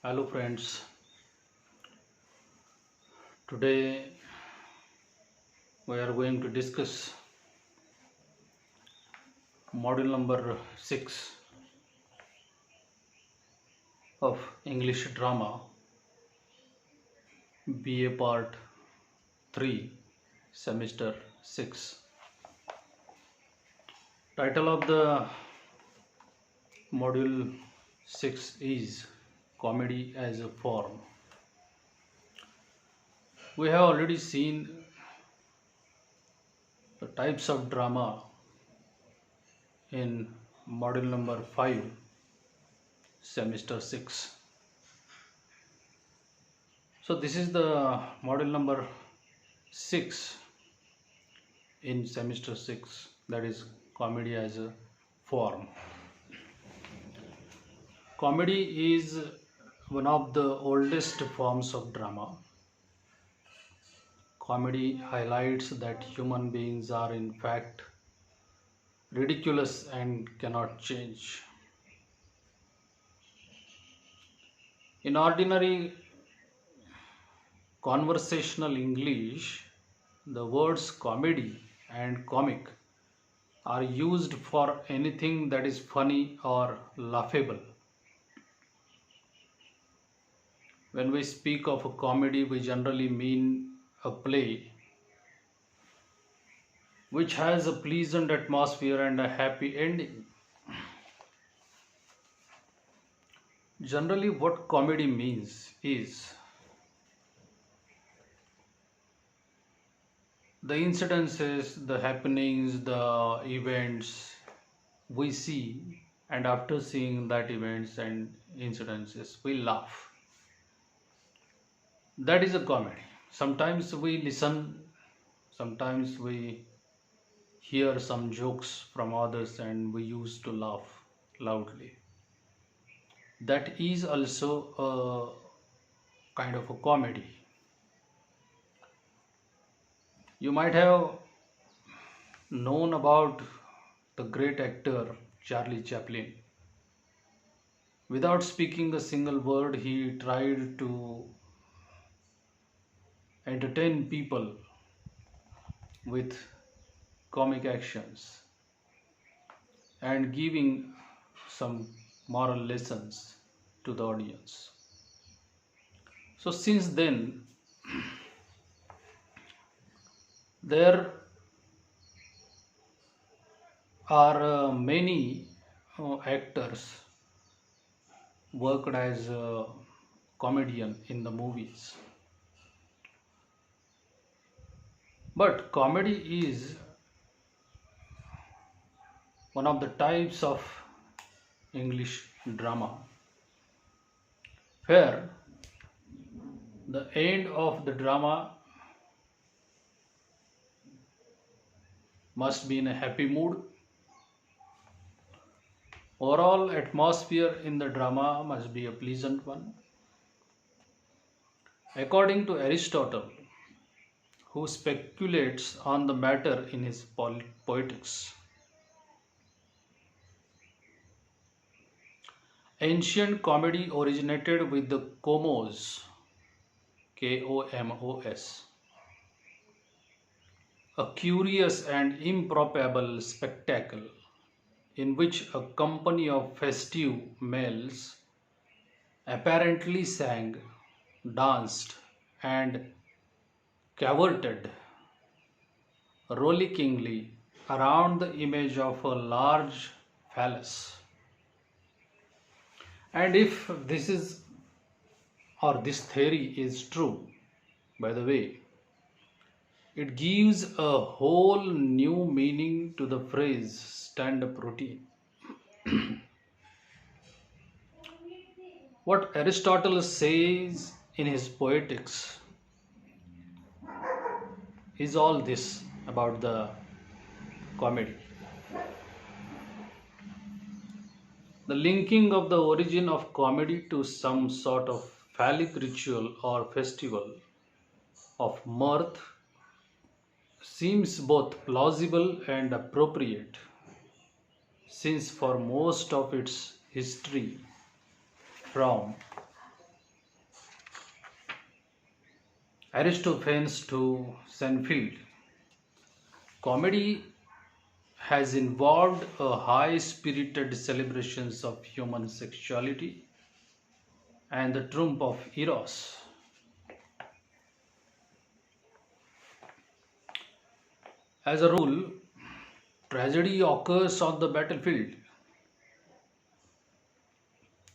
Hello friends, today we are going to discuss module number 6 of English drama, BA part 3, semester 6. Title of the module 6 is Comedy as a Form. We have already seen the types of drama in module number 5, semester 6. So this is the module number 6 in semester 6, that is comedy as a form. Comedy is one of the oldest forms of drama. Comedy highlights that human beings are in fact ridiculous and cannot change. In ordinary conversational English, the words comedy and comic are used for anything that is funny or laughable. When we speak of a comedy, we generally mean a play which has a pleasant atmosphere and a happy ending. Generally, what comedy means is the incidences, the happenings, the events we see, and after seeing that events and incidences, we laugh. That is a comedy. Sometimes we listen, sometimes we hear some jokes from others and we used to laugh loudly. That is also a kind of a comedy. You might have known about the great actor Charlie Chaplin. Without speaking a single word, he tried to entertain people with comic actions and giving some moral lessons to the audience. So since then, there are many actors worked as a comedian in the movies. But comedy is one of the types of English drama where the end of the drama must be in a happy mood. Overall atmosphere in the drama must be a pleasant one. According to Aristotle, who speculates on the matter in his Poetics, ancient comedy originated with the Komos, K-O-M-O-S, a curious and improbable spectacle in which a company of festive males apparently sang, danced, and cavorted rollickingly around the image of a large phallus. And if this theory is true, by the way, it gives a whole new meaning to the phrase stand-up routine. What Aristotle says in his Poetics is all this about the comedy. The linking of the origin of comedy to some sort of phallic ritual or festival of mirth seems both plausible and appropriate, since for most of its history from Aristophanes to Senfield. Comedy has involved a high-spirited celebrations of human sexuality and the triumph of Eros. As a rule, tragedy occurs on the battlefield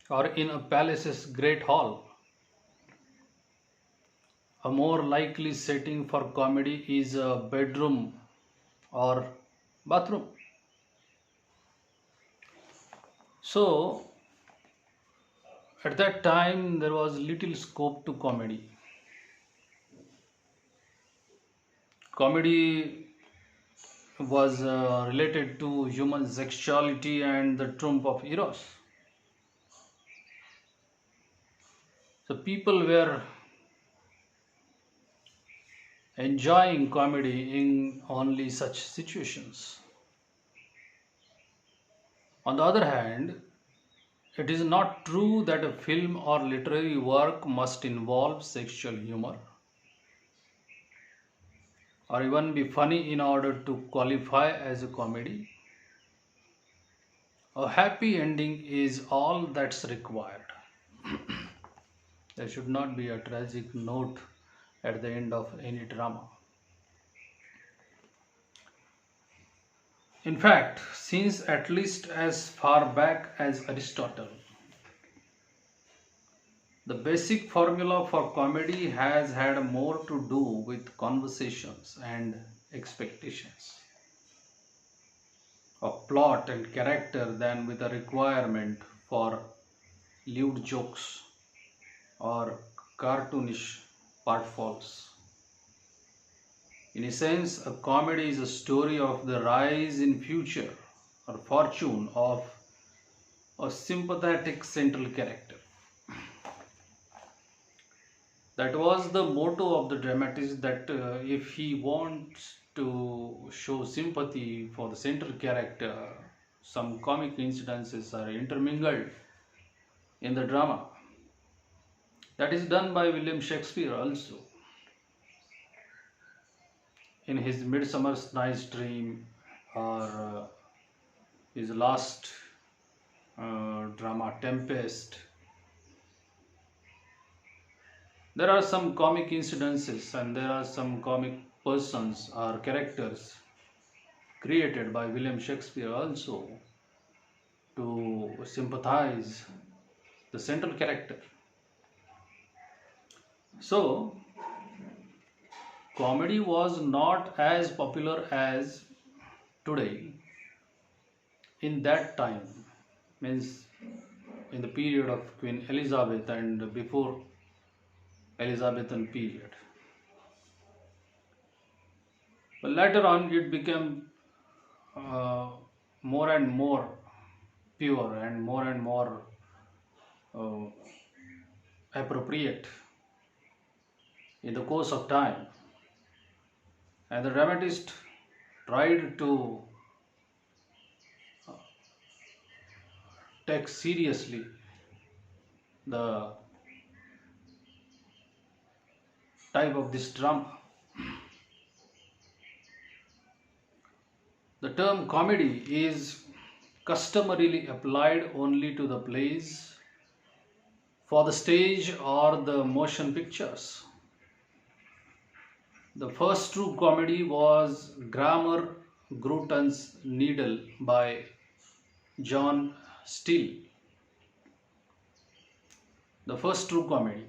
or in a palace's great hall. A more likely setting for comedy is a bedroom or bathroom. So, at that time, there was little scope to comedy. Comedy was related to human sexuality and the triumph of Eros. So, people were enjoying comedy in only such situations. On the other hand, it is not true that a film or literary work must involve sexual humor or even be funny in order to qualify as a comedy. A happy ending is all that's required. There should not be a tragic note at the end of any drama. In fact, since at least as far back as Aristotle, the basic formula for comedy has had more to do with conversations and expectations of plot and character than with a requirement for lewd jokes or cartoonish partfalls. In a sense, a comedy is a story of the rise in future or fortune of a sympathetic central character. That was the motto of the dramatist, that if he wants to show sympathy for the central character, some comic incidences are intermingled in the drama. That is done by William Shakespeare also. In his Midsummer Night's Dream or his last drama Tempest, there are some comic incidences and there are some comic persons or characters created by William Shakespeare also to sympathize the central character. So, comedy was not as popular as today in that time, means in the period of Queen Elizabeth and before Elizabethan period. But later on it became more and more pure and more uh, appropriate in the course of time. And the dramatist tried to take seriously the type of this drama. The term comedy is customarily applied only to the plays for the stage or the motion pictures. The first true comedy was Grammar Gruton's Needle by John Steele. The first true comedy.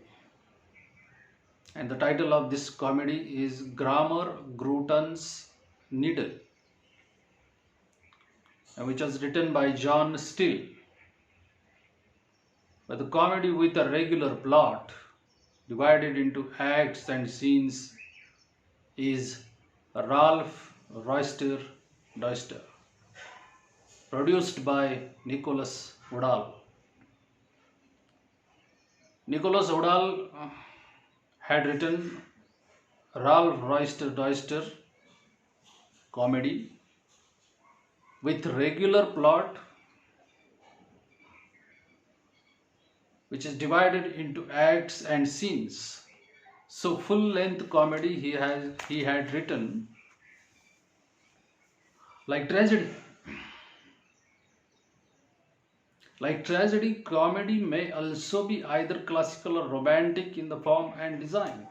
And the title of this comedy is Grammar Gruton's Needle, which was written by John Steele. But the comedy with a regular plot divided into acts and scenes is Ralph Royster Doyster, produced by Nicholas Woodall. Nicholas Woodall had written Ralph Royster Doyster comedy with regular plot which is divided into acts and scenes. So full-length comedy he had written like tragedy. Like tragedy, comedy may also be either classical or romantic in the form and design.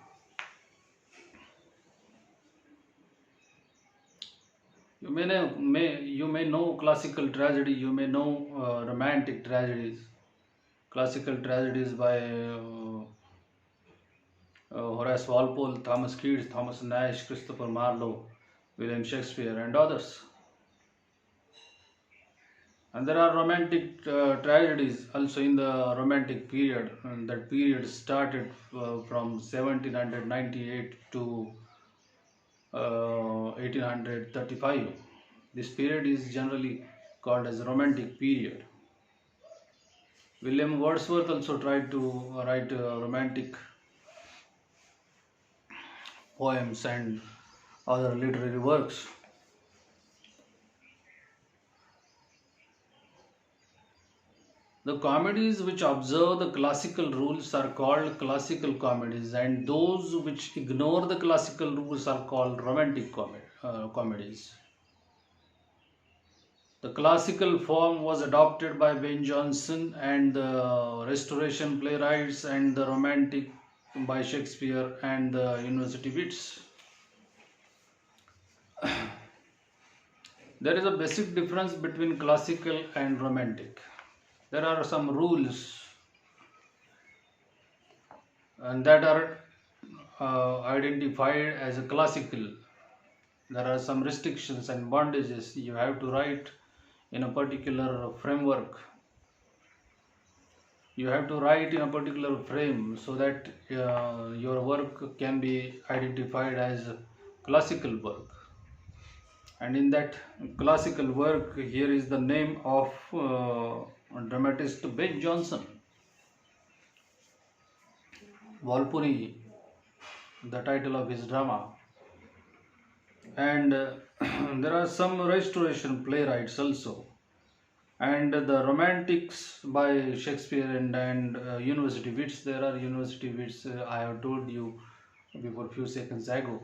You may know classical tragedy, you may know romantic tragedies. Classical tragedies by Horace Walpole, Thomas Keats, Thomas Nash, Christopher Marlowe, William Shakespeare, and others. And there are romantic tragedies also in the Romantic period. And that period started from 1798 to 1835. This period is generally called as Romantic period. William Wordsworth also tried to write romantic poems and other literary works. The comedies which observe the classical rules are called classical comedies, and those which ignore the classical rules are called romantic comedies. The classical form was adopted by Ben Jonson and the Restoration playwrights, and the romantic by Shakespeare and the university wits. There is a basic difference between classical and romantic. There are some rules and that are identified as a classical. There are some restrictions and bondages. You have to write in a particular framework. You have to write in a particular frame so that your work can be identified as classical work. And in that classical work, here is the name of dramatist Ben Jonson. Walpurgi, the title of his drama. And there are some Restoration playwrights also. And the romantics by Shakespeare and university wits. There are university wits, I have told you before a few seconds ago.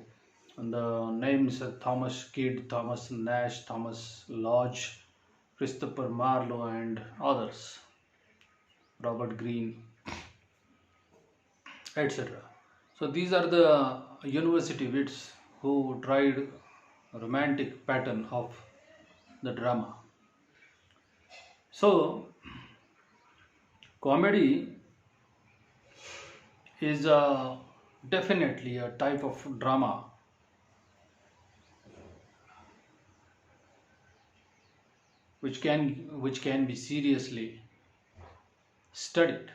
And the names are Thomas Kidd, Thomas Nash, Thomas Lodge, Christopher Marlowe, and others, Robert Greene, etc. So these are the university wits who tried a romantic pattern of the drama. So comedy is definitely a type of drama which can be seriously studied.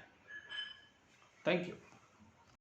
Thank you.